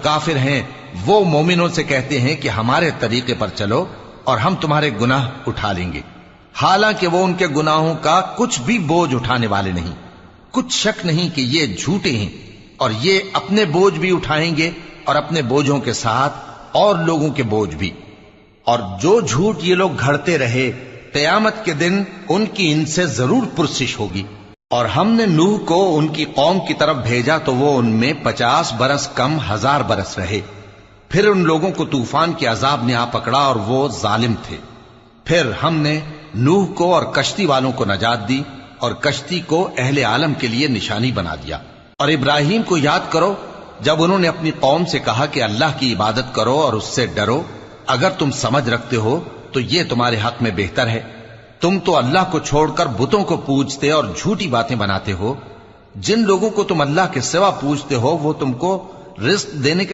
کافر ہیں وہ مومنوں سے کہتے ہیں کہ ہمارے طریقے پر چلو اور ہم تمہارے گناہ اٹھا لیں گے، حالانکہ وہ ان کے گناہوں کا کچھ بھی بوجھ اٹھانے والے نہیں۔ کچھ شک نہیں کہ یہ جھوٹے ہیں، اور یہ اپنے بوجھ بھی اٹھائیں گے اور اپنے بوجھوں کے ساتھ اور لوگوں کے بوجھ بھی۔ اور جو جھوٹ یہ لوگ گھڑتے رہے، قیامت کے دن ان کی ان سے ضرور پرسش ہوگی۔ اور ہم نے نوح کو ان کی قوم کی طرف بھیجا تو وہ ان میں 50 برس کم 1000 برس رہے، پھر ان لوگوں کو طوفان کے عذاب نے آ پکڑا اور وہ ظالم تھے۔ پھر ہم نے نوح کو اور کشتی والوں کو نجات دی اور کشتی کو اہل عالم کے لیے نشانی بنا دیا۔ اور ابراہیم کو یاد کرو جب انہوں نے اپنی قوم سے کہا کہ اللہ کی عبادت کرو اور اس سے ڈرو، اگر تم سمجھ رکھتے ہو تو یہ تمہارے حق میں بہتر ہے۔ تم تو اللہ کو چھوڑ کر بتوں کو پوجتے اور جھوٹی باتیں بناتے ہو۔ جن لوگوں کو تم اللہ کے سوا پوجتے ہو وہ تم کو رزق دینے کے